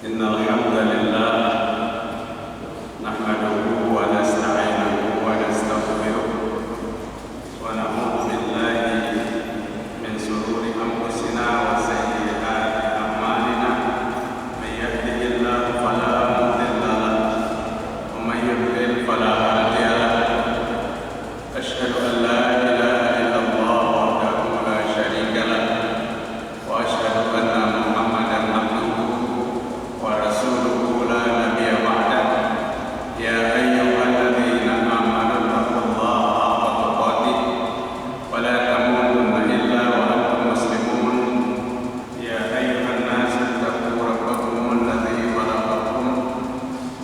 Innal hamdalillah nahmaduhu wa nasta'inuhu wa nastaghfiruh wa na'udzu billahi min shururi anfusina wa sayyiati a'malina may yahdihillahu fala mudilla lahu wa may yudlil fala hadiya lahu asyhadu an la ilaha illallah wahdahu la syarika lahu wa asyhadu anna Muhammadan abduhu wa rasuluhu la nabiyya ba'dah. Ya ayyuhalladzina amanu taqullaha haqqa tuqatih wa la tamutunna illa wa antum muslimun. Ya ayyuhan nasu taqu rabbakum alladzi khalaqakum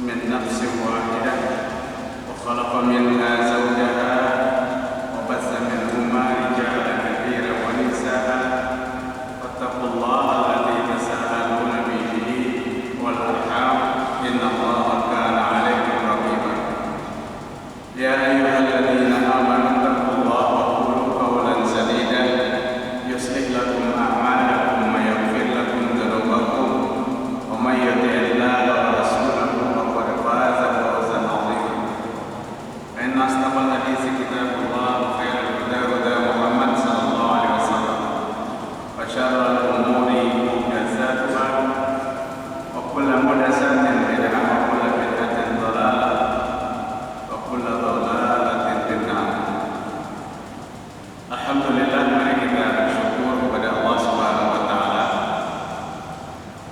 min nafsin wahidah wa khalaqa minha zawjaha wa bassa minhuma rijalan katsiran wa nisaa. Wattaqullaha alladzi tasaaluna bihi wal arham innallaha kana 'alaikum raqiba. Ya ayyuhalladzina amanu taqullaha wa qulu qawlan sadida yuslih lakum a'malakum wa yaghfir lakum dhunubakum wa may yuti'illaha wa rasulahu faqad faza fawzan 'azima. Fa inna asdaqal haditsi kitabullah wa khairal huda huda Muhammad sallallahu alaihi wasallam wa syarrul umuri muhdatsatuha wa kullu muhdatsatin bid'ah wa kullu bid'atin dhalalah wa kullu dhalalatin finnar. Alhamdulillah, mari kita bersyukur kepada Allah Subhanahu wa taala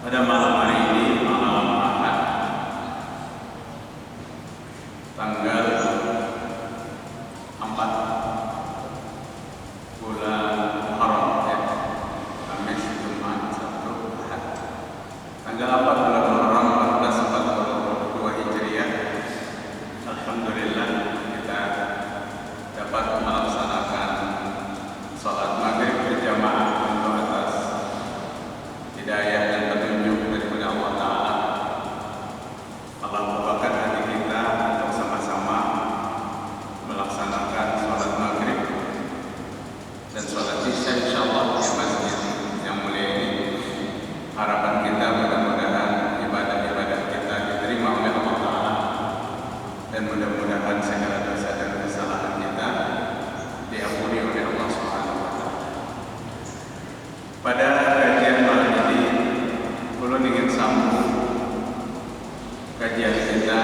pada malam hari ini, malam Ahad, tanggal 4 bulan Muharram, ya. Kamis, Jumat, Sabtu, Ahad. Tanggal 4 bulan Muharram 1442 Hijriah. Alhamdulillah, kita dapat melaksanakan salat maghrib berjamaah untuk atas hidayah dan petunjuk daripada Allah Ta'ala. Allah membukakan hati kita untuk sama-sama melaksanakan salat maghrib dan salat isya insyaallah di masjid yang mulia ini. Harapan kita mudah-mudahan ibadah-ibadah kita diterima oleh Allah Ta'ala dan mudah-mudahan segala dosa dan kesalahan kita diampuni oleh Allah Subhanahu wa taala. Pada kajian malam ini, ulun ingin sambung kajian kita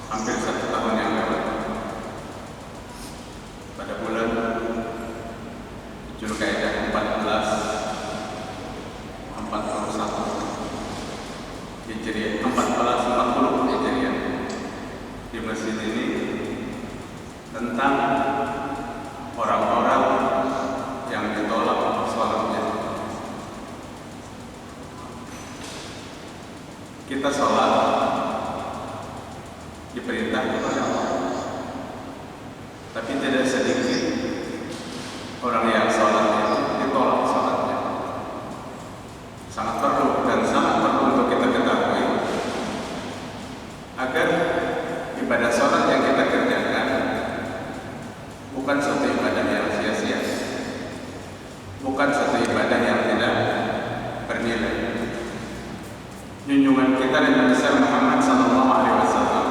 hampir 1 tahun yang lalu pada bulan Zulkaidah 1441 Hijriah, 1440 Hijriah, di masjid ini, tentang orang-orang yang ditolak sholatnya. Kita sholat diperintah oleh Allah, tapi tidak sedikit orang yang sholat itu ditolak sholatnya. Sangat perlu dan sangat perlu untuk kita ketahui agar ibadah sholat yang kita kerjakan bukan suatu ibadah yang sia-sia, bukan suatu ibadah yang tidak bernilai. Junjungan kita Nabi besar Muhammad sallallahu alaihi wasallam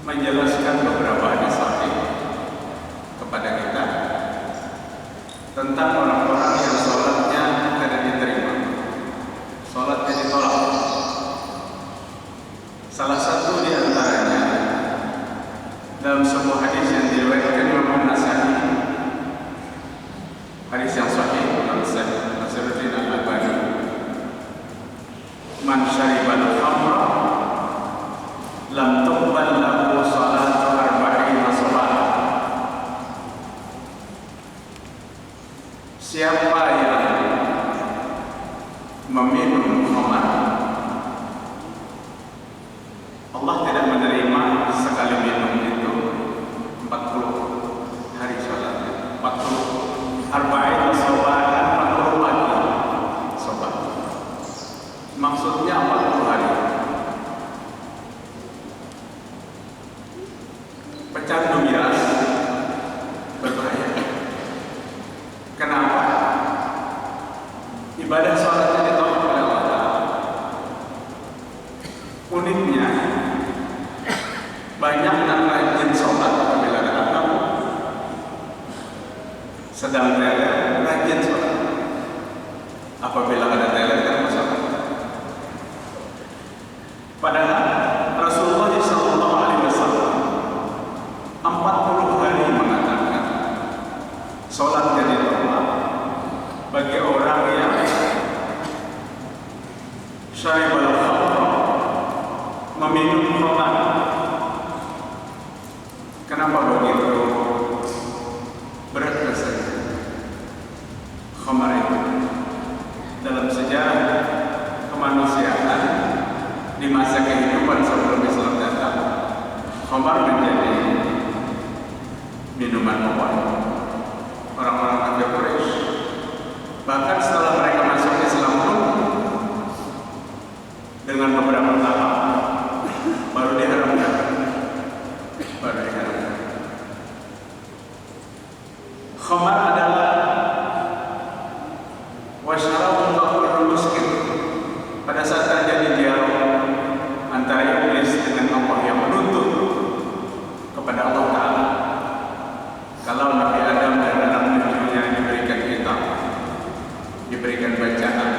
menjelaskan beberapa hadis sahih kepada kita tentang orang-orang yang sholatnya tidak diterima, sholatnya ditolak. Salah satu di antaranya dalam sebuah hadis yang diriwayatkan Imam An-Nasa'i, hadis yang sahih oleh Syekh Nasiruddin Al-Albani, man syaribal khamra lam tuqbal lahu salatu arba'ina shalah. Siapa yang meminum khamar, Allah tidak menerima sekali minum itu 40 hari sholatnya, 40 arba'in sholat, 40 pagi sholat. Maksudnya 40 hari. Pecandu miras berbahaya. Kenapa? Ibadah sholat Apabila ada teler kan masalah. Padahal Rasulullah SAW 40 hari mengatakan sholat jadi normal bagi orang yang syaribal khamr, meminum khamr. Kenapa begitu berat rasanya khamr itu? Dalam sejarah kemanusiaan di masa kehidupan sebelum Islam datang, khamr menjadi minuman mewah orang-orang kafir Quraisy. Bahkan setelah mereka masuk Islam pun dengan beberapa tahap baru diharamkan. Khamr adalah wasyarabu qaulul miskin. Pada saat terjadi dialog antara iblis dengan Allah yang menuntut kepada Allah Ta'ala, kalau Nabi Adam dan anak cucunya diberikan kitab, diberikan bacaan,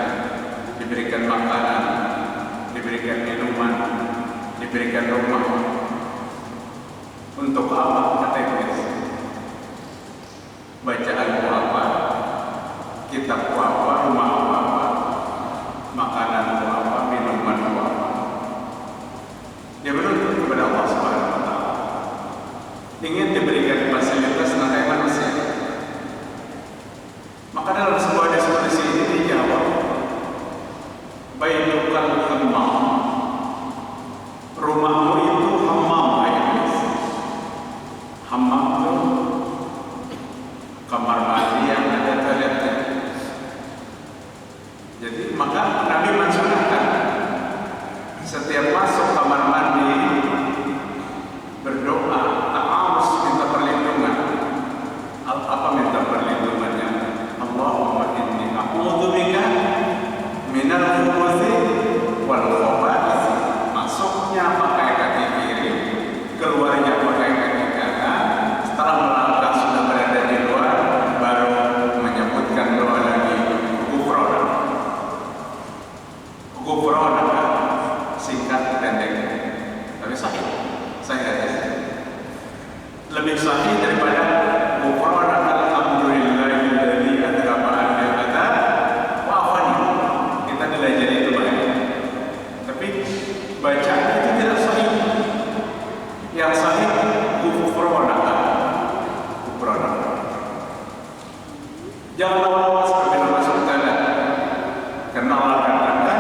diberikan makanan, diberikan minuman, diberikan rumah, untuk apa? Kata iblis, bacaanku apa, kitabku apa, rumahku apa, makananku apa, minumanku apa. Dia menuntut kepada Allah Subhanahu wa Ta'ala, ingin diberikan fasilitas kayak manusia. Maka dalam sebuah diskusi ini dijawab, baitukal hammam, rumahmu itu hammam. Hammam itu kamar mandi yang ada toiletnya. Jadi maka Nabi mensunahkan setiap masuk kamar mandi berdoa, ta'awuz, minta perlindungan. Apa minta perlindungannya? Allahumma inni a'udzubika minal khubuthi wal khaba'ith. Masuknya pakai kaki kiri, keluarnya pakai kaki kanan. Setelah melangkah sudah berada di luar, baru menyebutkan doa lagi, ghufranaka, singkat pendek, tapi sahih hadis. Lebih sahih daripada ghufranaka alhamdulillahilladzi adhaba anni al-adha wa afani. Kita belajar itu banyak, tapi bacaan itu tidak sahih. Yang sahih ghufranaka. Jangan lawas berbeda masuk tanah, karena Allah katakan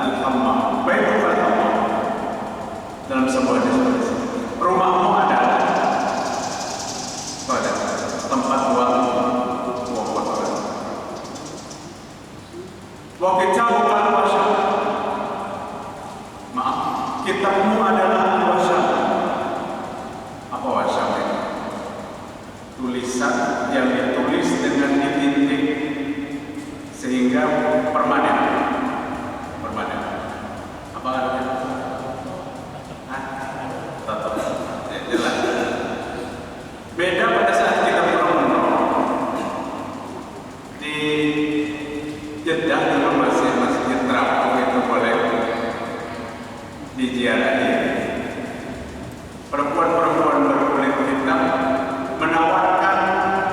al-hammam, baitul hammam. Dalam sebuah diskusi, rumahmu adalah tempat buang kotoran. Wa kitabul wasyam, maaf, kitabmu adalah wasyam. Apa wasyam itu? Tulisan yang ditulis dengan titik sehingga permanen. Apa artinya? Tetap jelas. Beda pada saat kita umroh di Jeddah, dulu masjid terapung itu boleh diziarahi. Perempuan-perempuan berkulit hitam menawarkan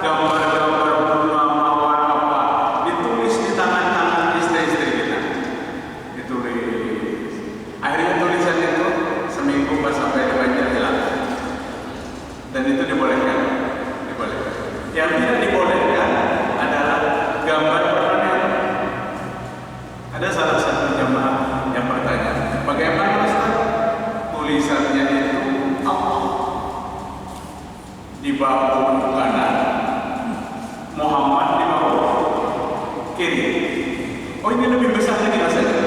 gambar-gambar bunga mawar apa, ditulis di tangan-tangan istri-istri kita. Ditulis. Akhirnya tulisan itu seminggu pas sampai di banjir hilang. Dan itu dibolehkan. Yang tidak dibolehkan adalah gambar permanen. Ada salah satu jamaah yang bertanya, bagaimana Ustaz? Tulisannya itu Allah di bawah kanan, Muhammad di bawah kiri. Oh, ini lebih besar lagi dosanya.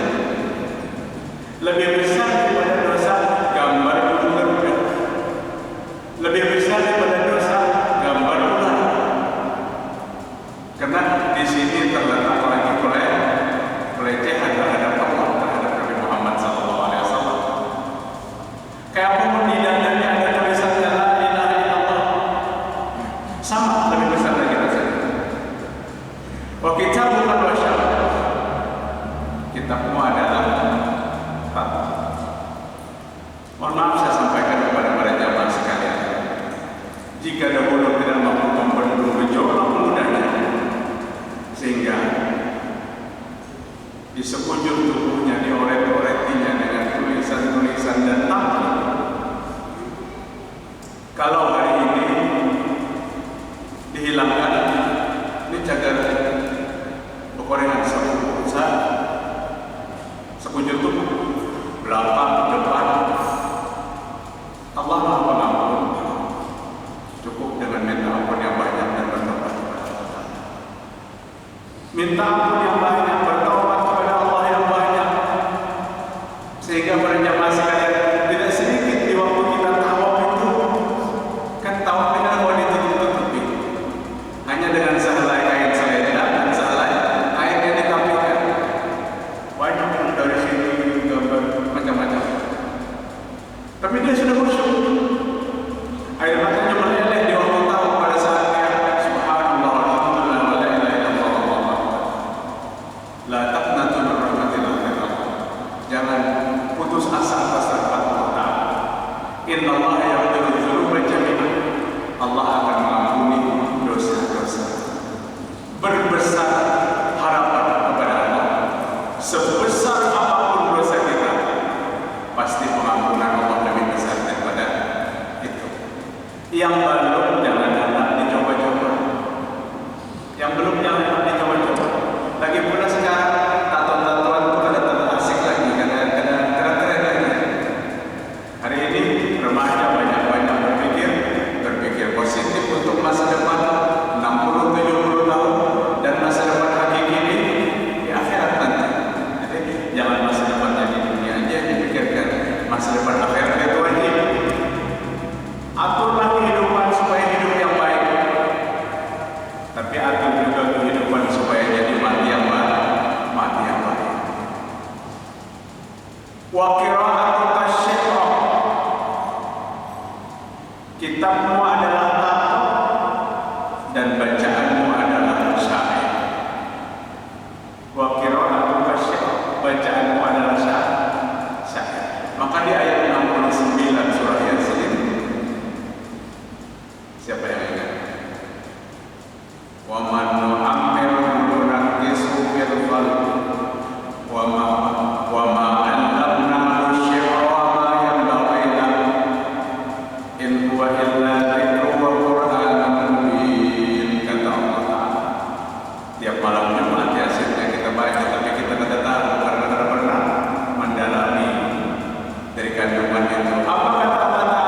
Lebih besar daripada dosa gambar Garuda. Lebih besar daripada dosa gambar ular. Karena di sini terletak lagi pelecehan terhadap Allah, terhadap Nabi Muhammad SAW. Kayak pun di dalamnya ada tulisan la ilaha illallah, sama lebih besar lagi rasanya. Wa kitabul wasyam, kitabmu adalah Pak. Mohon maaf saya sampaikan kepada para jamaah sekalian, jika dahulu tidak mampu membendung gejolak mudanya, sehingga di sekujur tubuhnya dioret-oretinya dengan tulisan-tulisan dan tampil. Kalau hari ini dihilangkan, ini cagar pekorengan sekujur tubuh, belakang, depan. Allah Maha Pengampun, cukup dengan minta ampun yang banyak dan bertobat kepada Allah. Minta ampun yang banyak, bertobat kepada Allah yang banyak, sehingga para jamaah sekalian tidak sedikit di waktu kita tawaf itu, kan tawaf dengan mau ditutup-tutupi, hanya dengan sehelai kain selendang dan sehelai kain yang ditampilkan. Banyak yang dari sini gambar macam-macam, tapi dia sudah khusyuk. Air matanya meleleh di waktu tawaf pada saat dia subhanallah alhamdulillah wa la ilaha illallah wallahu akbar. La taqnatu min rahmatillah. Jangan putus asa atas rahmat Allah. Innallaha yaghfiru dzunuba jami'an. Allah akan mengampuni dosa-dosa. Berbesar harapan kepada Allah. Sebesar apapun dosa kita, pasti pengampunan Allah lebih besar daripada itu. Yang belum jangan dicoba-coba. Yang belum jangan dicoba-coba. Lagi pula sekarang tato-tatoan itu ada asik lagi, keren lagi. Hari ini remaja banyak-banyak berpikir positif untuk masa depan 60-70 tahun dan masa depan hakiki ini di akhirat nanti. Jadi jangan masa depannya di dunia aja dipikirkan, masa depan akhirat itu wajib. Aturlah kehidupan supaya hidup yang baik, tapi atur juga kehidupan supaya jadi mati yang baik. Wa qira'atu tasyrih, kitabmu adalah tato dan bacaanmu adalah syair. Wa qira'atu tasyrih, bacaanmu adalah syair. Maka di ayat 69 surah Yasin, siapa yang ingat? Wa man nu'ammirhu nunaqqisu fil khalq wa ma 'allamnahu syi'ra wa ma yanbaghi lahu in huwa illa dzikrun wa qur'anun mubin. Kata Allah Ta'ala, tiap malam Jumat Yasinnya kita baca, tapi kita tidak tahu karena tidak pernah mendalami dari kandungan itu. Apa kata Allah Ta'ala?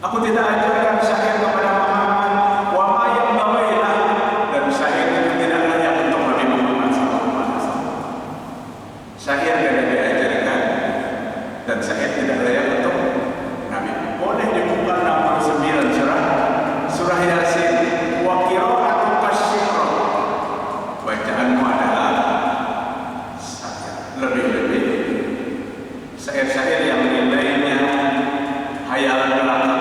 Aku tidak ajarkan syair kepada Muhammad, wa ma yanbaghi lahu, dan syair itu tidak layak untuk Nabi Muhammad SAW. Syair tidak diajarkan dan syair tidak layak untuk Nabi. Boleh dibuka 69 surah Yasin. Wa qira'atu tasyrih, bacaanmu adalah syair. Lebih-lebih syair-syair yang nilainya hayalan belaka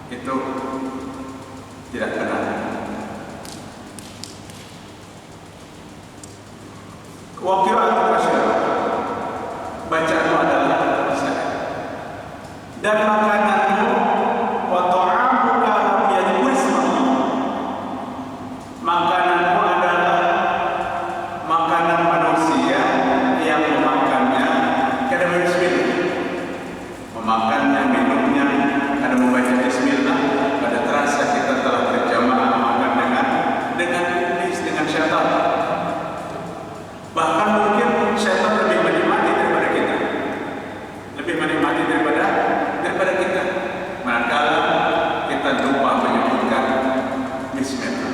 itu tidak benar. Wa qira'atu tasyrih, bacaanmu adalah syair. Dan makananmu wa ta'amuka lam yadhkur ismallah, makananmu adalah makanan manusia yang memakannya kada bismillah, memakannya, minumnya kada membaca bismillah. Pada terasa kita telah berjamaah makan dengan iblis, dengan syaitan. Bahkan mungkin syaitan lebih menikmati daripada kita, lebih menikmati daripada kita, manakala kita lupa menyebutkan bismillah.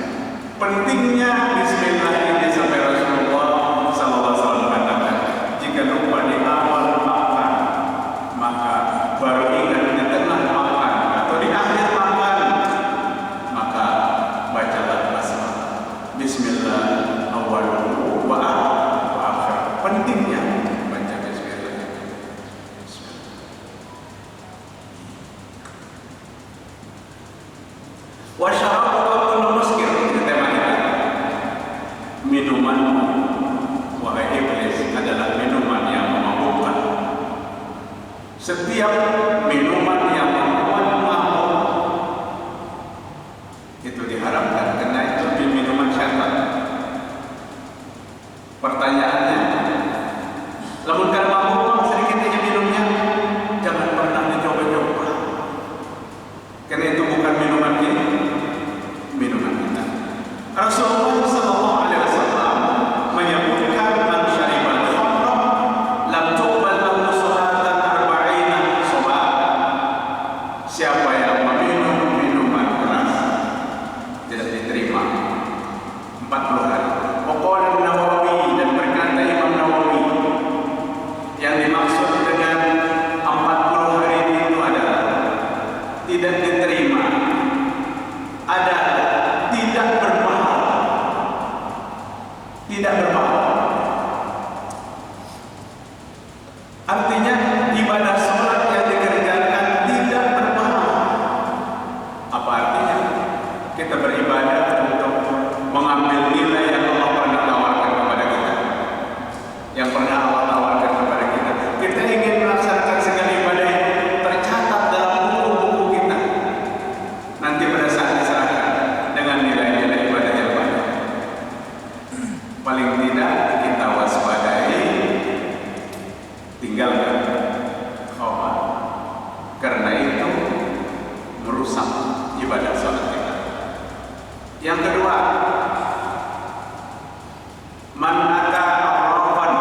Pentingnya bismillah ini sampai Rasulullah SAW mengatakan, jika lupa di awal makan, maka baru ingat di tengah makan atau di akhir makan, maka bacalah basmalah, bismillah awwaluhu wa akhir. Pentingnya baca bismillah. Wa syarabu kullu muskir, itu tema kita. Minuman wahai iblis adalah minuman yang memabukkan. Setiap minuman yang membuat mabuk itu diharamkan karena itu minuman syaitan. Pertanyaannya, lamun kalau mabuk sedikit aja minumnya, jangan pernah dicoba-coba. Karena itu bukan minuman kita. Minuman kita. Rasulullah sallallahu alaihi wasallam menyebutkan man syaribal khamra lam tuqbal lahu salatan arba'ina salat. Siapa yang meminum minuman keras tidak diterima 40 hari. Pokoknya Nawawi dan berkata Imam Nawawi yang dimaksud dengan 40 hari itu adalah tidak diterima, ada tidak berpahala, tidak berpahala. Artinya ibadah sholat yang dikerjakan tidak berpahala. Apa artinya? Kita beribadah untuk mengambil nilai yang Allah pernah tawarkan kepada kita, yang pernah Allah tawarkan kepada kita. Kita ingin melaksanakan segala ibadah itu tercatat dalam buku-buku kita. Nanti pada saat diserahkan dengan nilai-nilai ibadah yang banyak. Paling tidak kita waspadai, tinggalkan khamar. Karena itu merusak ibadah salat kita. Yang kedua, man ata arrafan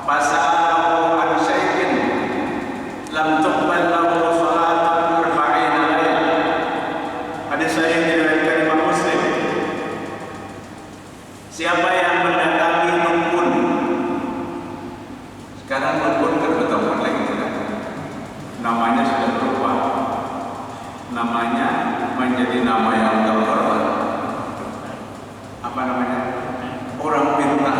fasa'alahu an syai'in lam tuqbal lahu salatun arba'ina laila. Hadis sahih diriwayatkan Imam Muslim. Siapa yang mendatangi dukun, sekarang dukun kan bertemu lagi tidak? Namanya sudah berubah. Namanya menjadi nama yang terhormat. Apa namanya? Orang pintar.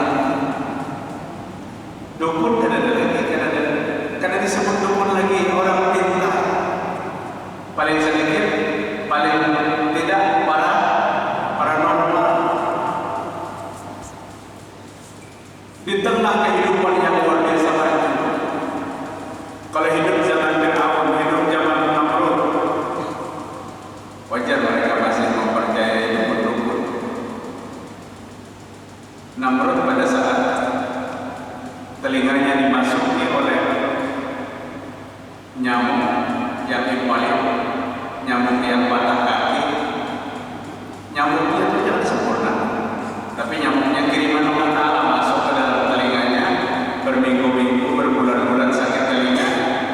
Dukun kan ada lagi, karena disebut dukun lagi orang pintar. Paling sedikit, paling tidak paranormal. Di tengah kehidupan yang luar biasa lagi. Kalau hidup zaman Fir'aun, hidup zaman Namrud, wajar mereka masih mempercayai dukun-dukun. Namrud pada saat telinganya dimasuki oleh nyamuk yang impalit, nyamuk yang patah kaki, nyamuknya itu jangan sempurna, tapi nyamuknya kiriman Allah Ta'ala masuk ke dalam telinganya, berminggu-minggu, berbulan-bulan sakit telinga,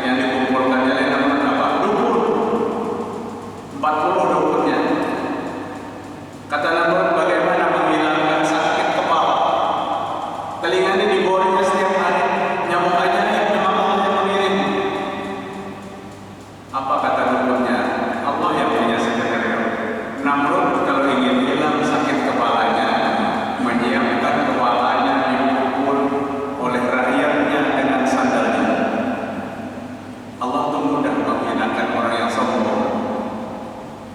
yang dikumpulkan oleh Namrud apa? Dukun. 40 dukunnya. Kata Namrud, bagaimana menghilangkan sakit kepala? Telinganya dibornya setiap hari, nyamuk aja memang Allah yang mengirim. Apa kata dukunnya? Allah yang punya sebenarnya. Namrud kalau ingin hilang sakit kepalanya, menyiapkan kepalanya dipukul oleh rakyatnya dengan sandalnya. Allah tuh mudah menghilangkan orang yang sombong.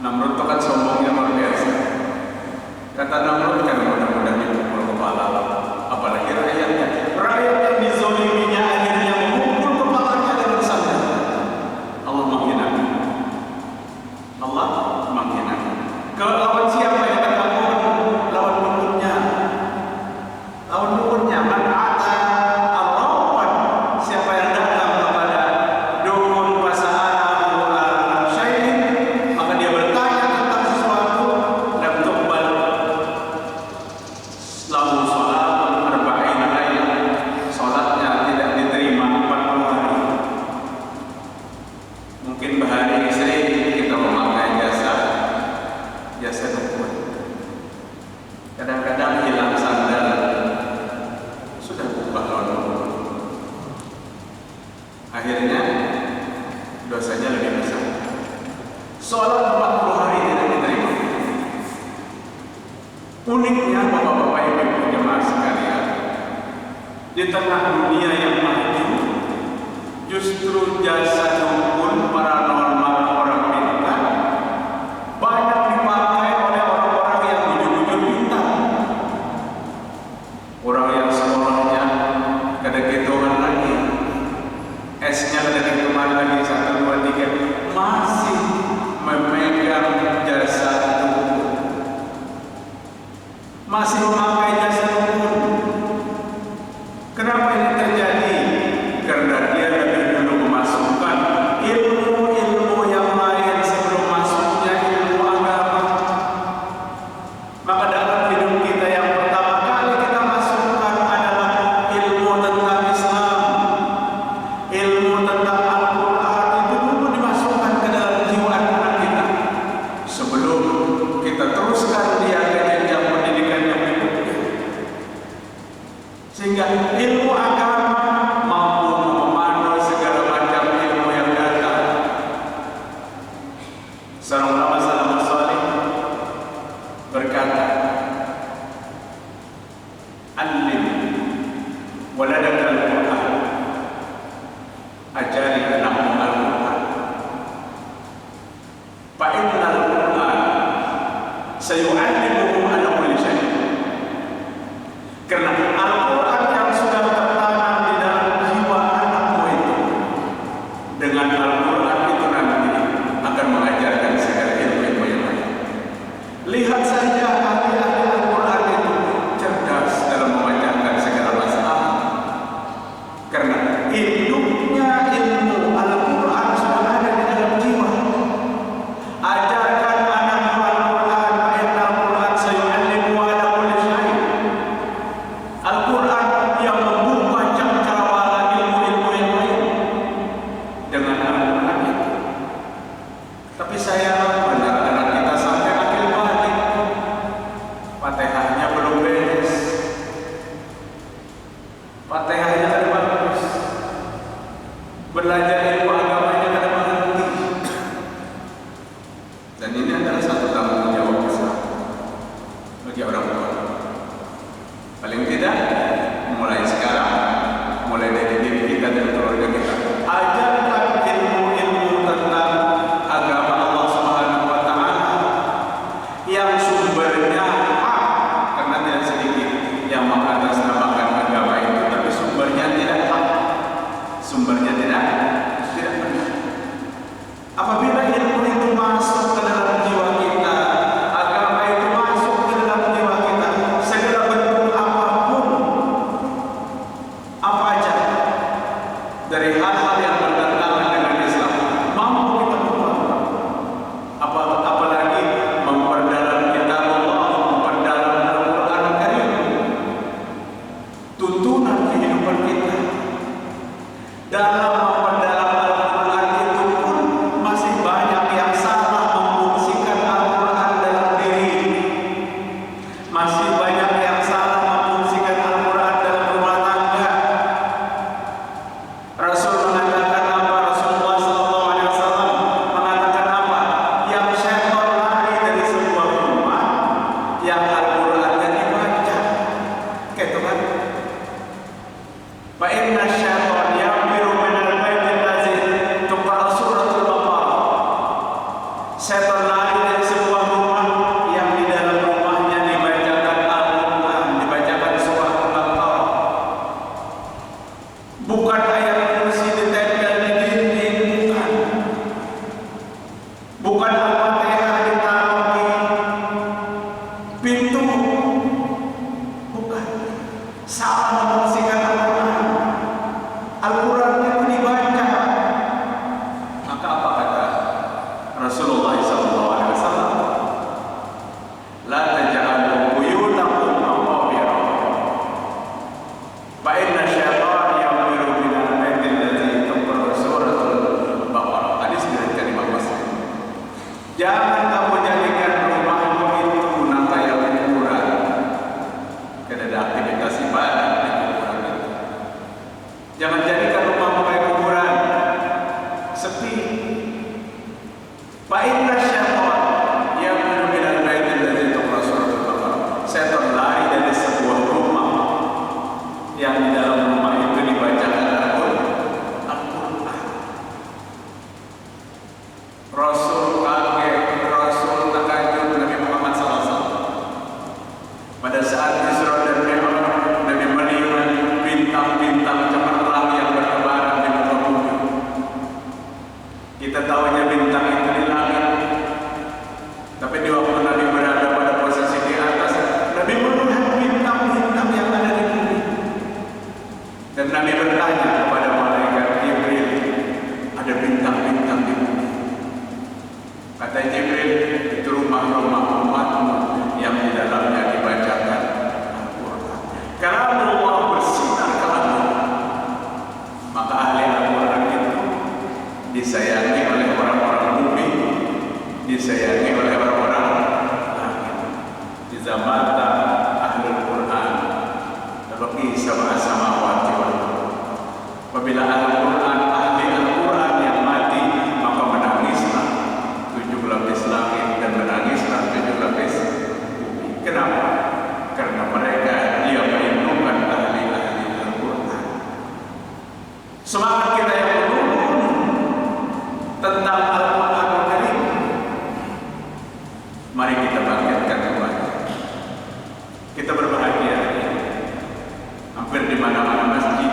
Namrud itu kan sombongnya luar biasa. Kata Namrud kan mudah-mudah dipukul kepala, apalagi rakyatnya. Rakyat yang dizoliminya akhirnya memukul kepalanya dengan sandal. Allah menghinakan. Allah menghinakan. Kalau lawan siapa yang ketahuan? Lawan dukunnya. Lawan dukunnya. Man ata arrafan, siapa yang datang kepada dukun fasa'alahu an syai'in, maka dia bertanya tentang sesuatu, lam tuqbal lahu salatun arba'ina laila, salatnya tidak diterima 40 hari. Mungkin bahari sering kita memakai jasa dukun. Kadang-kadang hilang sandal, sudah berubah lawan. Akhirnya dosanya lebih besar. Salat 40 hari tidak diterima. Uniknya bapak-bapak ibu jemaah sekalian, di tengah dunia yang maju, justru jasa dukun paranormal orang pintar banyak dengan Al-Quran itu nanti akan mengajarkan segala ilmu-ilmu yang lain. Lihat saja ahli-ahli Al-Quran itu cerdas dalam memecahkan segala masalah, karena hidupnya ilmu Al-Quran sudah ada di dalam jiwa. Ajarkan anakmu Al-Quran, ayat Al-Quran sayu'allimu ala kulli syai'. Al-Quran yang membuka cakrawala ilmu-ilmu yang lain dengan Al-Quran itu. Tapi saya benar anak kita sampai akhir balik, Fatihahnya belum beres, Fatihahnya ada bagus, belajar ilmu agamanya ada mengerti. Dan ini adalah satu tanggung jawab besar bagi orang tua. Paling tidak mulai sekarang, mulai dari diri kita dan keluarga kita, ajarkan ilmu-ilmu tentang agama Allah Subhanahu wa Ta'ala yang sumbernya hak, karena tidak sedikit yang mengatasnamakan agama itu tapi sumbernya tidak hak, sumbernya tidak benar. Apabila ilmu itu masuk ke dalam jiwa kita, agama itu masuk ke dalam jiwa kita, segala bentuk apapun, apa aja dari hal-hal yang bertentangan dengan Islam mampu kita buang. Apalagi memperdalam kitab Allah, memperdalam Al-Quran Al-Karim, tuntunan kehidupan kita. Dalam memperdalam Al-Quran itu pun masih banyak yang salah memfungsikan Al-Quran dalam diri. Masih banyak yang salah memfungsikan Al-Quran dalam rumah tangga. Rasul mengatakan apa? Rasulullah SAW mengatakan apa? Yang syaitan lari dari sebuah rumah yang Al-Qurannya dibaca. Gitu kan? Fa inna syaitan yambiru minal baitil lazi tuqra suratul Baqarah. Syaitan lari dari sebuah rumah yang di dalam rumahnya dibacakan Al-Quran, dibacakan surah Al-Baqarah. Bukan ayat kursi ditempel di dinding, bukan. Bukan Al-Fatihah ditaruh di pintu, bukan. Salah memfungsikan Al-Quran. Al-Quran itu dibaca. Maka apa kata Rasulullah SAW? La taj'alu buyutakum maqabira. Fa inna syaitan ya'muru minal baitil ladzi tuqra suratul Baqarah. Hadis diriwayatkan Imam Muslim. Jangan kamu jadikan rumahmu itu kayak kuburan. Karena ada aktivitas ibadah di kuburan itu. Jangan jadikan rumahmu kayak kuburan, sepi. Fa inna syaitan ya'muru minal baitil ladzi tuqra suratul Baqarah. Syaitan lari dari sebuah rumah yang di dalam rumah itu dibacakan Al-Quran. Rasul kaget, Rasul terkejut, Nabi Muhammad SAW. Pada saat Isra dan Mi'raj, Nabi melihat bintang-bintang cemerlang yang bertebaran di muka bumi. Kita tahunya bintang itu di langit, tapi di waktu Nabi berada pada posisi di atas, Nabi melihat bintang-bintang yang ada di bumi. Dan Nabi bertanya kepada malaikat Jibril, ada bintang-bintang di bumi. Kata Jibril, itu rumah-rumah umatmu yang di dalamnya dibacakan Al-Quran. Kalam Allah bersinar ke langit. Maka ahli Al-Quran itu disayangi oleh orang-orang bumi, disayangi oleh orang-orang langit. Di zaman ahli Al-Quran terbagi sama-sama wajib. Apabila Al-Quran, ahli Al-Quran yang mati, maka menangislah 7 lapis langit dan menangislah 7 lapis bumi. Kenapa? Karena mereka dia merindukan ahli-ahli Al-Quran. Semangat kita yang menunggu tentang Al-Quran Al-Karim, mari kita bangkitkan kembali. Kita berbahagia hampir di mana-mana masjid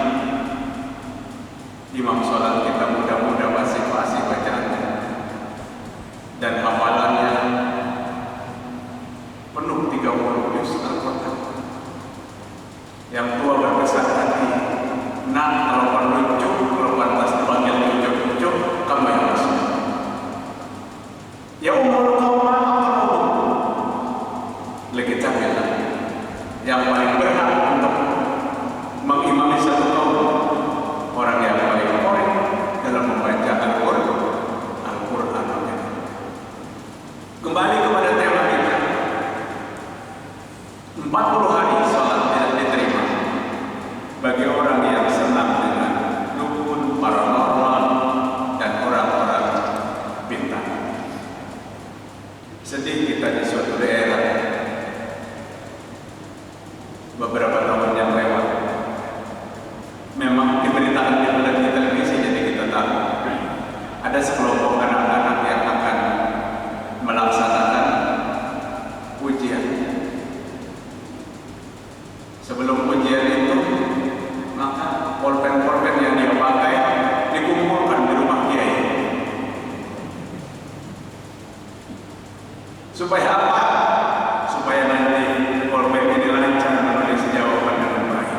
ada sekelompok anak-anak yang akan melaksanakan ujian. Sebelum ujian itu, maka pulpen-pulpen yang dia pakai dikumpulkan di rumah kiai. Supaya apa? Supaya nanti pulpen ini lancar menulis jawaban dengan baik.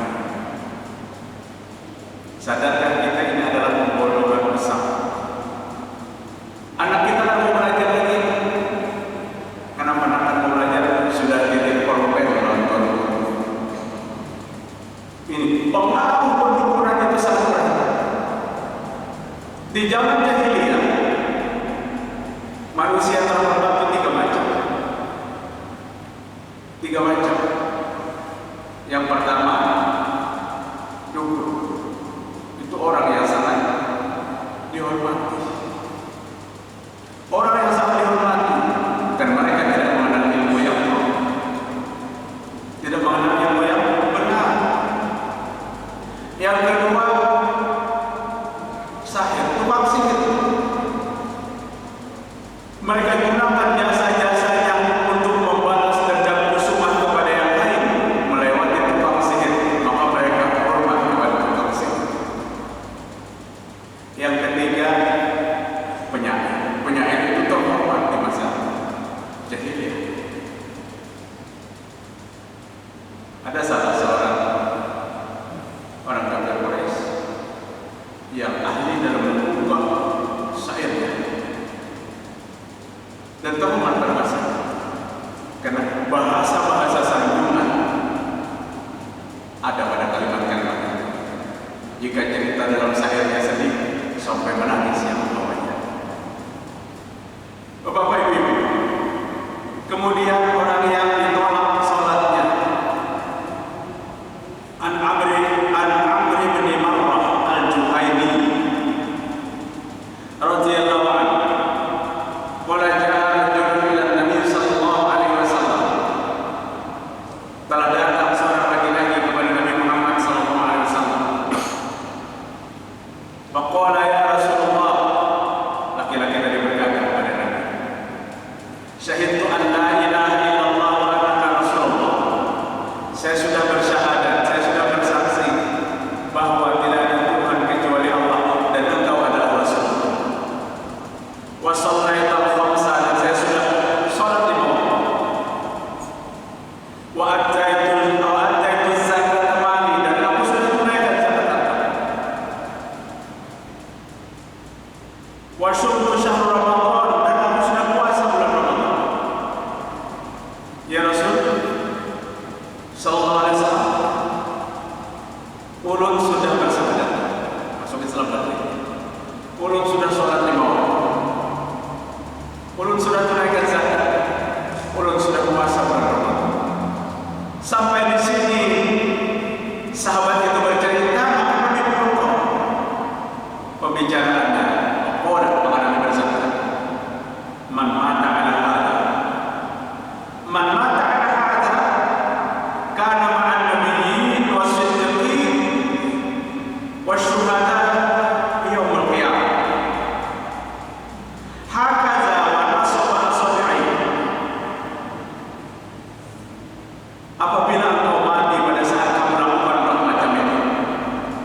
Sadarkan kita ini adalah pembodohan besar. Anak kita kan mau belajar lagi. Kenapa anak mau belajar sudah titik pulpen nonton? Ini pengaruh pendukuran itu sangat berat. Di zaman jahiliyah, manusia terhormat itu tiga macam. Yang pertama, dukun. Itu orang yang sangat dihormati. Orang yang sangat dihormati, dan mereka tidak mengenal ilmu yang benar, tidak mengenal ilmu yang benar. Yang kedua, sahir, tukang sihir. Mereka gunakan jasa-jasanya untuk membalas dendam musuh kepada yang lain melewati tukang sihir, maka mereka hormat kepada tukang sihir. Yang ketiga, penyair. Penyair itu terhormat di masa jahiliyah. Ada salah seorang orang kafir Quraisy yang ahli dalam mengubah syairnya dan terhormat pada masa karena bahasa-bahasa sanjungan ada pada kalimat-kalimat. Jika cerita dalam syairnya sedih sampai menangis yang bawahnya. Bapak Ibu, kemudian orang yang ditolak salatnya, An Amri bin Marrah al-Juhaini radhiyallahu anhu, qala jaa rajulun ila Nabi sallallahu alaihi wasallam. Telah datang seorang laki-laki kepada Nabi Muhammad sallallahu alaihi wasallam. Faqala ya Rasulullah, laki-laki tadi berkata kepada Nabi, syahidtu an la ilaha illallah wa annaka Rasulullah. Saya sudah bersyahadat, saya sudah bersaksi bahwa tidak ada Tuhan kecuali Allah dan engkau adalah Rasul. Wa shallaitul khamsa, dan saya sudah salat 5 waktu. Wa ataitu zakat mali, dan aku sudah tunaikan zakat harta. Wa syumtu syahr Ramadan, dan aku sudah puasa bulan Ramadan. Ya Rasul sallallahu alaihi wasallam, ulun sudah bersyahadat, masuk Islam tadi. Ulun sudah sholat 5 waktu. Ulun sudah tunaikan zakat. Ulun sudah puasa bulan Ramadan. Sampai di sini sahabat itu bercerita, maka Nabi beruntung pembicaraannya. Orang Nabi bersabda, man mata ala hadha, man mata ala hadha kana ma'an nabiyyin was-siddiqin wasyuhada yaumil qiyamah. Hakaza wa nasaba asabi'i. Apabila engkau mati pada saat kamu melakukan macam itu,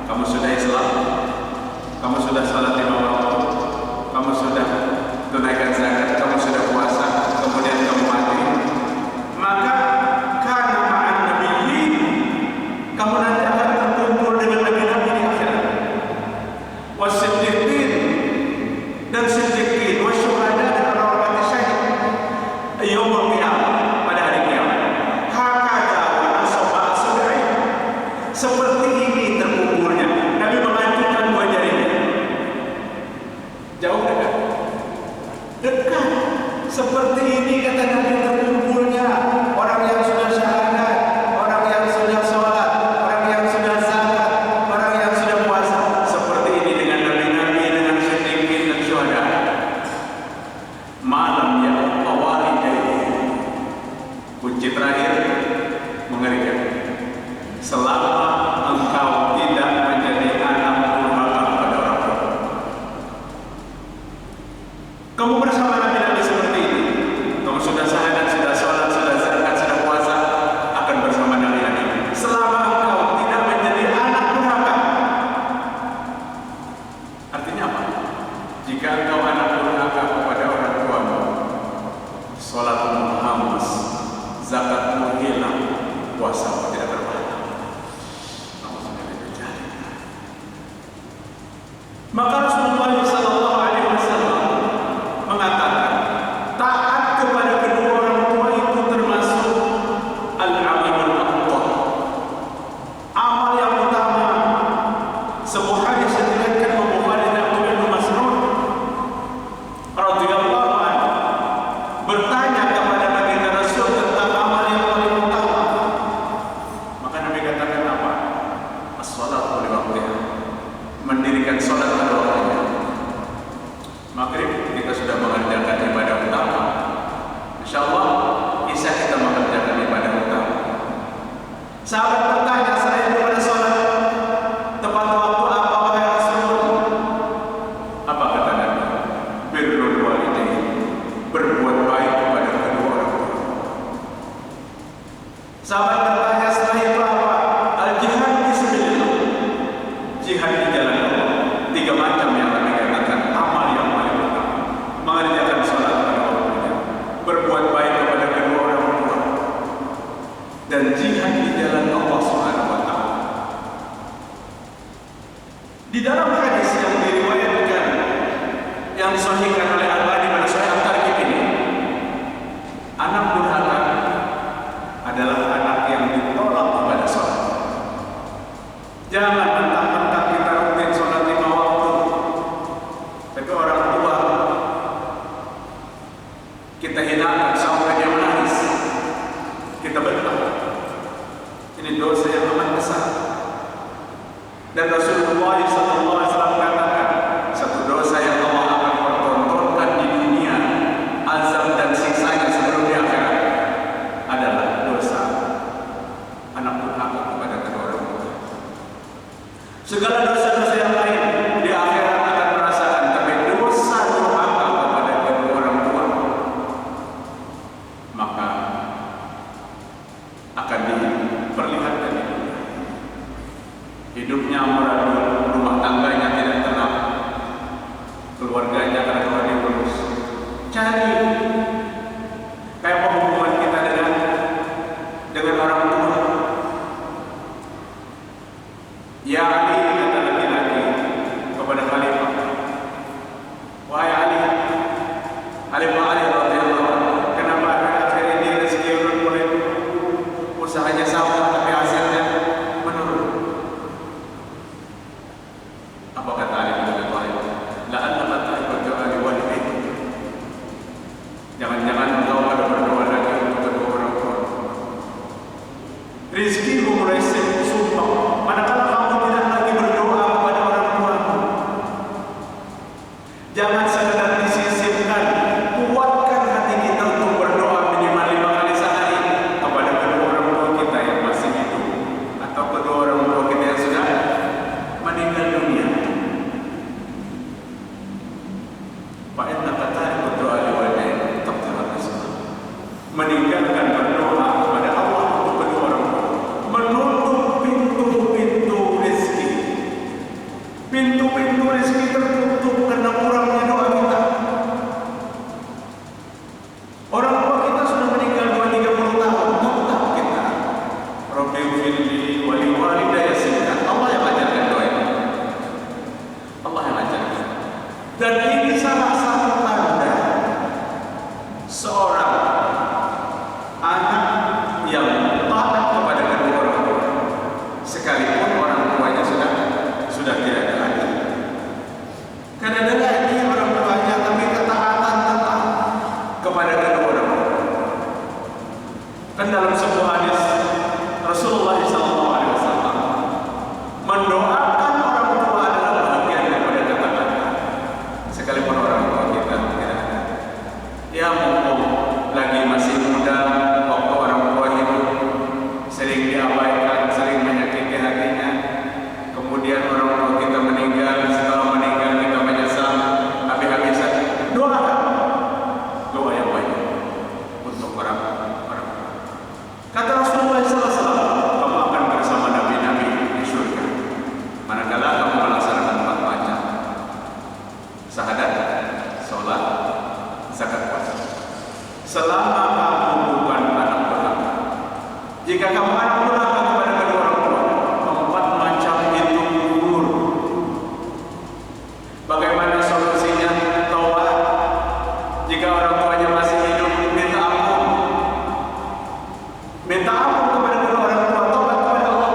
kamu sudah Islam, kamu sudah salat 5 waktu, kamu sudah tunaikan zakat, kamu sudah puasa, kemudian kamu mati, maka kana ma'an nabiyyin, kamu nanti akan terkumpul dengan nabi-nabi di akhirat. Was-siddiqin, dan siddiqin, wasyuhada, dan orang-orang mati syahid yaumul qiyamah, pada hari kiamat. Hakada wa nasaba asabi'i, seperti ini terkumpulnya. Nabi mengajukan 2 jarinya. Jauh dekat? Dekat. Seperti ini kata Nabi terkumpulnya orang yang sudah syahadat, orang yang sudah sholat, orang yang sudah zakat, orang yang sudah puasa. Seperti ini dengan nabi-nabi, dengan siddiqin dan syuhada. Malam ya walidayhi. Kunci terakhir mengerikan. Selama engkau tidak menjadi anak durhaka pada orang tua. Kamu bersama Nabi seperti ini. Kamu sudah syahadat, sudah sholat, sudah zakat, sudah puasa, akan bersama Nabi. Selama engkau tidak menjadi anak durhaka. Artinya apa? Jika engkau anak durhaka kepada orang tuamu, sholatmu hangus, zakatmu hilang, puasamu tidak berpahala. Kamu sudah terjadi. Maka Rasulullah sallallahu alaihi wasallam mengatakan, taat kepada kedua orang tua itu termasuk al-amalul aqwa, amal yang utama. Sebuah hadis yang diriwayatkan Imam Bukhari dan Abdullah bin Mas'ud radhiyallahu anhu bertanya kepada Nabi Rasul tentang amal yang paling utama. Maka Nabi katakan apa? As-shalatu li waqtiha, mendirikan salat pada waktunya. Maghrib kita sudah mengerjakan ibadah utama. Insyaallah Isya kita mengerjakan ibadah utama. Sahabat bertanya, selain daripada salat tepat waktu apa wahai Rasul? Apa kata Nabi? Birrul walidain, berbuat baik kepada kedua orang tua. Sahabat bertanya, setelah itu apa? Al-jihad fisabilillah, jihad di jalan Allah. Tiga macam yang Nabi katakan amal yang paling utama: mengerjakan salat pada waktunya, berbuat baik kepada kedua orang tua, dan jihad di jalan Allah Subhanahu wa taala. Di dalam hadis yang diriwayatkan yang disahihkan oleh Al-Albani pada Sahih At-Targhib ini, anak durhaka adalah anak yang ditolak kepada sholat. Jangan mentang-mentang kita rutin sholat 5 waktu, tapi orang tua kita hinakan sampai dia menangis, kita bantah. Ini dosa yang amat besar. Dan Rasulullah SAW katakan, satu dosa yang Allah akan pertontonkan di dunia, azab dan siksanya sebelum di akhirat, adalah dosa anak durhaka kepada kedua orang tua. Segala dosa-dosa yang lain di akhirat akan merasakan, tapi dosa durhaka kepada kedua orang tua maka akan diperlihatkan di dunia. Hidupnya amburadul, rumah tangganya tidak tenang, keluarganya kadang-kadang diurus. Cari kayak hubungan kita dengan orang tua. Ya Ali, kata laki-laki kepada Khalifah, wahai Ali, Khalifah Ali radhiyallahu anhu, kenapa akhir-akhir ini rezeki ulun mulai usahanya sama tapi hasilnya menurun? Apa kata Ali bin Abi Thalib? La'allaka ta'budu Ali walidayk. Jangan-jangan engkau ada berdoa lagi untuk kedua orang tua. Rizkimu mulai sumpah, manakala kamu tidak lagi berdoa kepada orang tuamu. Jangan sekedar disisipkan, kuatkan hati kita untuk berdoa minimal 5 kali sehari kepada kedua orang tua kita yang masih hidup atau kedua orang tua kita yang sudah meninggal dunia. Fa innaka ta'budu Ali walidayk taqdirat rizqah. Meninggalkan berdoa kepada Allah untuk kedua orang tua, menutup pintu-pintu rezeki. Pintu-pintu rezeki tertutup karena kurangnya doa kita. Orang tua kita sudah meninggal 20-30 tahun, tetap kita Rabbi firli wa li walidayya sidqan. Allah yang ajarkan doa ini. Allah yang ajarkan. Dan ini salah satu tanda seorang anak yang taat kepada kedua orang tua, sekalipun orang tuanya sudah tidak ada lagi. Karena ada lagi orang tuanya, tapi ketaatan tetap kepada kedua orang tua. Kan dalam sebuah hadis Rasulullah SAW mendoakan orang tua adalah bagian daripada ketaatan. syahadat, sholat, zakat, puasa. Selama kamu bukan anak durhaka. Jika kamu anak durhaka kepada kedua orang tua, empat macam itu gugur. Bagaimana solusinya? Taubat. Jika orang tuanya masih hidup, minta ampun. Minta ampun kepada kedua orang tua, taubat kepada Allah.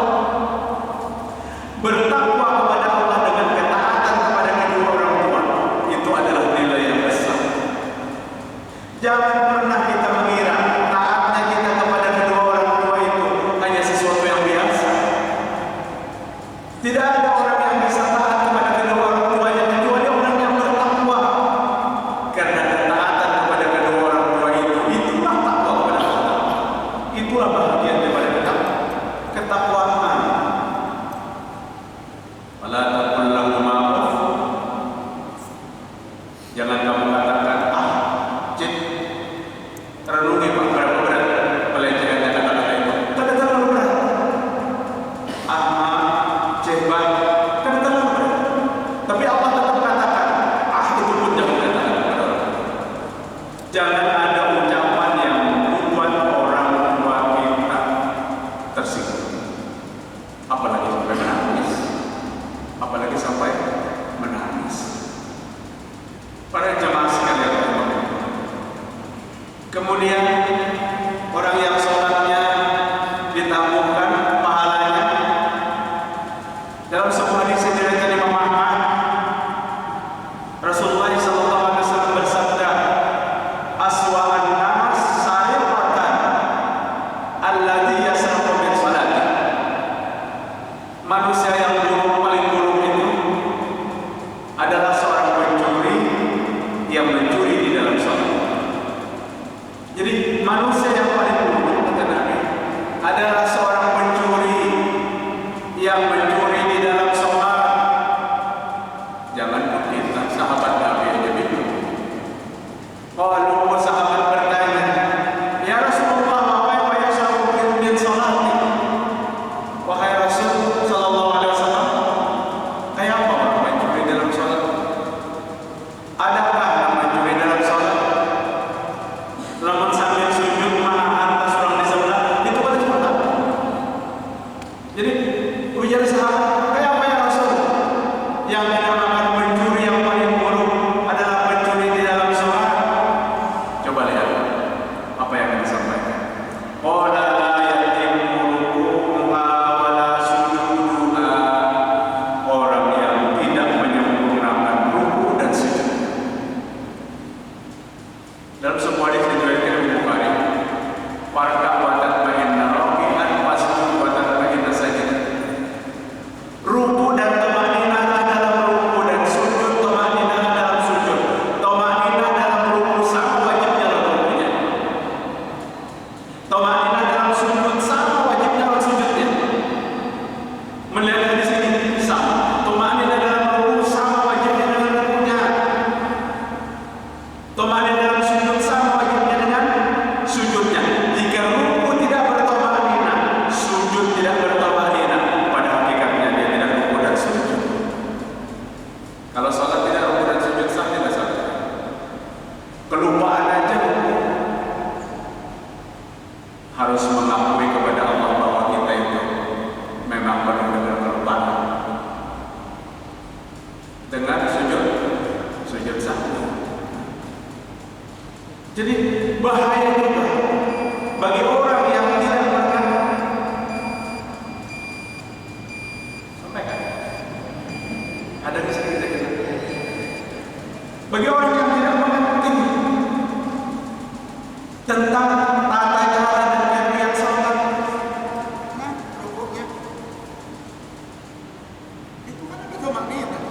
Bertakwa kepada Allah dengan ketaatan kepada kedua orang tua. Itu adalah nilai yang besar. Jangan pernah kita mengira taatnya kita kepada kedua orang tua itu hanya sesuatu yang biasa. Tidak ada orang yang bisa taat kepada kedua orang tuanya kecuali orang yang bertakwa. Karena ketaatan kepada kedua orang tua itulah takwa kepada Allah. Itulah bahagian daripada ketakwaan. Wala taqul lahuma uff. Jangan kamu katakan, cik, renungi Pak, berapa berat pelecehan kata-kata itu? Tidak terlalu berat. Cik, Bang, tidak terlalu berat. Tapi Allah tetap katakan, itu pun jangan katakan kepada orang. Jangan ada ucapan yang membuat orang tua kita tersinggung. Apalagi sampai menangis. Apalagi sampai menangis. Para jamaah sekalian, kemudian orang yang sholatnya ditambahkan pahalanya. Dalam sebuah hadis yang diriwayatkan Imam Ahmad, Rasulullah SAW bersabda, aswa'an nas sariqatan alladhi yasraqu min salati. Manusia yang paling buruk itu adalah seorang pencuri yang mencuri di dalam sholat. Jadi manusia yang paling buruk kata Nabi adalah seorang pencuri yang mencuri di dalam sholat. Jangan pun kita, sahabat Nabi aja bingung. Kalau sahabat bertanya, ya Rasulullah, apa yang banyak syarufin min sholat? Wahai Rasul Sallallahu Alaihi Wasallam, kayak apa orang mencuri dalam sholat? Adakah yang mencuri dalam sholat? Lamun sambil sujud mana atas orang di sebelah itu pada sholat. Jadi ujar sahabat, kayak apa ya Rasul? Yang dinamakan pencuri yang paling buruk adalah pencuri di dalam sholat. Coba lihat apa yang disampaikan. Qala la yatimmu ruku'uha wa la sujuduha. Orang yang tidak menyempurnakan ruku dan sujud. Dalam sebuah hadis diriwayatkan Imam Bukhari, warga watan fa'inna raki'an wasjud watan fa'inna sajid. Ruku dan tumaninah dalam ruku dan sujud, tumaninah dalam sujud. Tumaninah dalam ruku sama wajibnya dalam rukunya. Tumaninah dalam sujud sama wajibnya dalam sujudnya. Melihat di sini sama. Tumaninah dalam ruku sama wajibnya dalam rukunya. Tumaninah dalam sujud sama wajibnya dengan sujudnya. Jika ruku tidak bertumaninah, sujud tidak bertumaninah, pada hakikatnya dia tidak ruku dan sujud. Kalau sholat tidak ruku dan sujud sah tidak sah? Kelupaan aja harus mengakui kepada Allah bahwa kita itu memang penuh dengan kelupaan. Dengan sujud sah. Jadi bahaya juga bagi orang yang tidak pernah sampaikan. Ada di sini kita. Bagi orang yang tidak mengerti tentang tata cara dan kegiatan sholat, rukuknya itu kan ada tumaninah.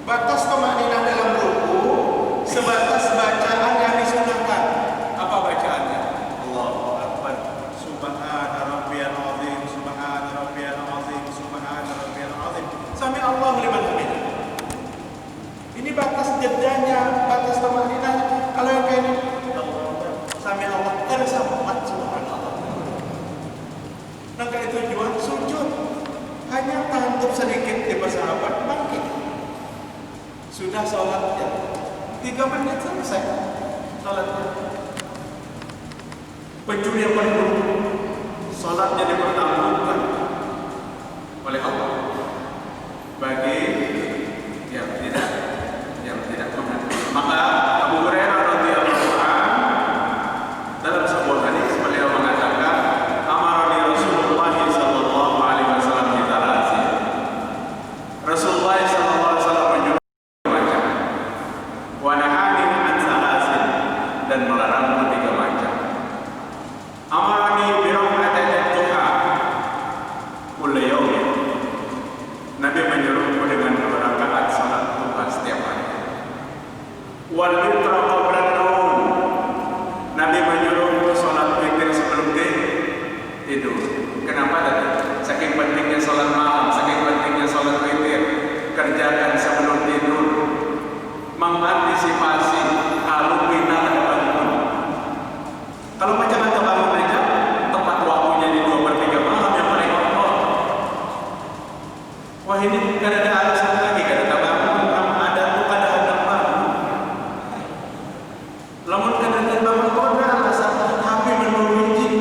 Batas tumaninah dalam ruku sebatas bacaan yang disunahkan. Apa bacaannya? Allahu Akbar, Subhana Rabbiyal Azim, Subhana Rabbiyal Azim, Subhana Rabbiyal Azim, Sami Allahu liman hamidah. Ini batas jedanya 3 menit selesai salatnya. Pencuri yang paling buruk, salatnya dipertanggungan oleh Allah bagi yang tidak mengerti. Maka Abu Hurairah radhiyallahu anhu dalam sebuah hadis beliau mengatakan, amarani Rasulullah sallallahu alaihi wasallam bi thalathah. Rasulullah sallallahu alaihi wasallam menyuruh membaca wa nahani an thalathah dan melarang 3 macam. Amarani bi rak'atain duha kullu yawm. Nabi menyuruhku dengan 2 rakaat salat duha setiap hari. Wal witra qabla naum. Nabi menyuruhku salat witir sebelum tidur. Kenapa tadi? Saking pentingnya salat malam, saking pentingnya salat witir. Kerjakan sebelum tidur. Mengantisipasi kalau kita ada bangun. Kalau macam ada bangun aja, tepat waktunya di 2/3 malam yang paling pokok. Wah, ini kan ada alasan lagi, kan ada bangun, ada hendak bangun. Lamun kan ada bangun kona alasan HP menunjuk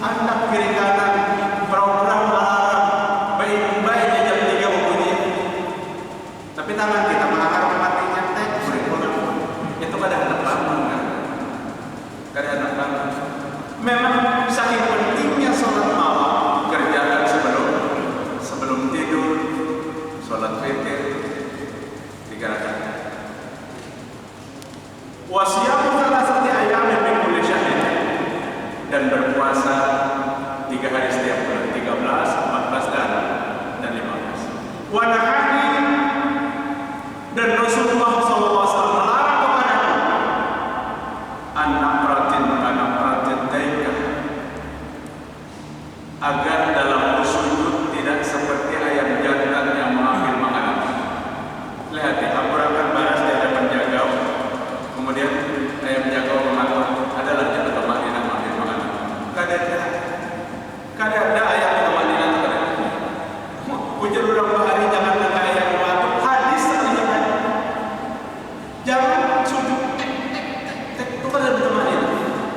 anak kiri kanan program alarm baik-baik jam 3 bunyi. Tapi tangan kita mengaharap matinya itu kada hendak bangun kan. Kada hendak bangun. Memang saking pentingnya sholat malam, kerjakan sebelum tidur, sholat witir 3 rakaat. Wasiyamu thalathati ayyamin min kulli syahrin, dan berpuasa 3 hari setiap bulan, 13, 14 dan 15. Wa nahani, dan Rasulullah SAW melarang kepadaku an-naqratin daikah, agar dalam sujud tidak seperti ayam jantan yang mengambil makanan. Lihat ya, aku akan balas di hadapan jagau, kemudian ayam jagau mengatur adalah jangan temani dan mengambil makanan. Kada ada ayam temani dan mengambil. Ujar orang bahari jangan ada ayam mengatur. Hadis saja kan. Jangan sujud. Itu kan ada temani.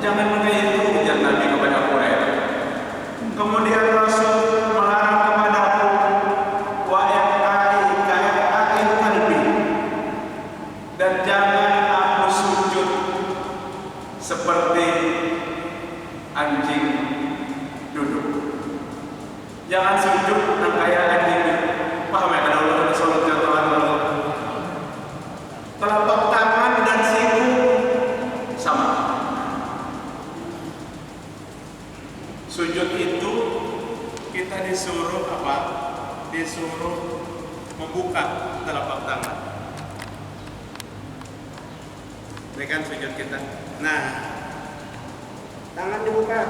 Jangan mengatur ujar Nabi kepada Abu Hurairah. Kemudian Rasul melarang kepadaku wa ya'i qalbi, dan jangan aku sujud seperti anjing duduk. Jangan sujud kayak anjing. Paham ya? Kalau ada sholat contohan telapak tangan dan siku sama. Sujud itu kita disuruh apa? Disuruh membuka telapak tangan. Ini kan sujud kita. Nah, tangan dibuka.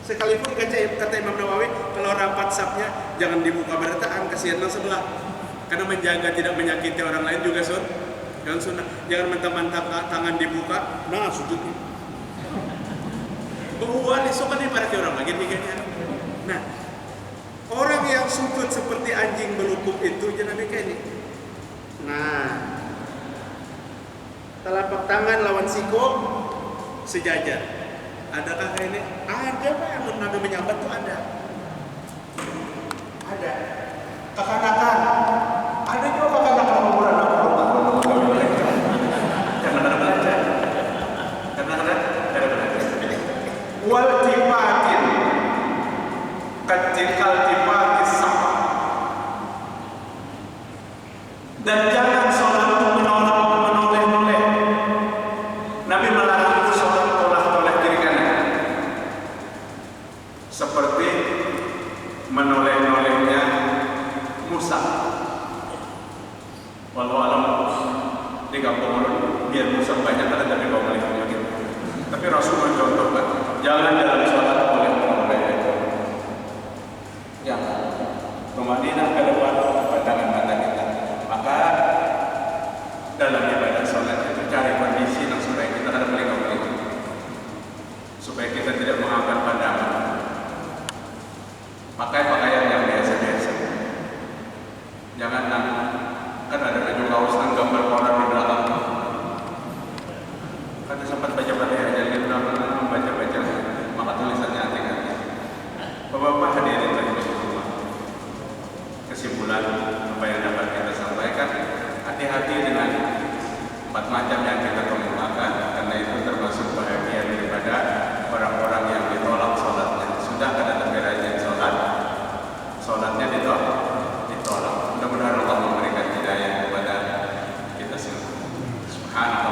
Sekalipun kata Imam Nawawi, kalau rapat sapnya jangan dibuka bertaan, kasihan yang sebelah. Karena menjaga tidak menyakiti orang lain juga sunnah. Jangan mentah-mentah tangan dibuka. Nah, sujud. Bahwa esok kan ibaratnya orang lagi nih. Nah, orang yang sujud seperti anjing belukuk itu jangan kayak ini. Nah, telapak tangan lawan siku sejajar. Adakah kayak ini? Ada Pak, yang Nabi menyambat tuh ada. Ada. Kekanakan. Ada juga kekanakan umuran karena ada belajar. Karena ada belajar. Wal tifatin, kecil tifatis sama. Dan jangan sholat itu menoleh-noleh. Nabi melarang sholat toleh-toleh kiri kanan, seperti menoleh-nolehnya Musa. Walau alam di kampung biar Musa banyak ada dari kaum lagi. Tapi Rasul mencontohkan jangan dalam sholat oleh-oleh. Jangan. Kemadinah ke depan pandangan mata kita. Maka dalam ibadah sholat itu cari kondisi yang supaya kita ada melingkar, supaya kita tidak mengangkat pandangan. Pakai pakaian yang biasa-biasa. Jangan kan ada baju kaos dan gambar koran di belakang. subhanahu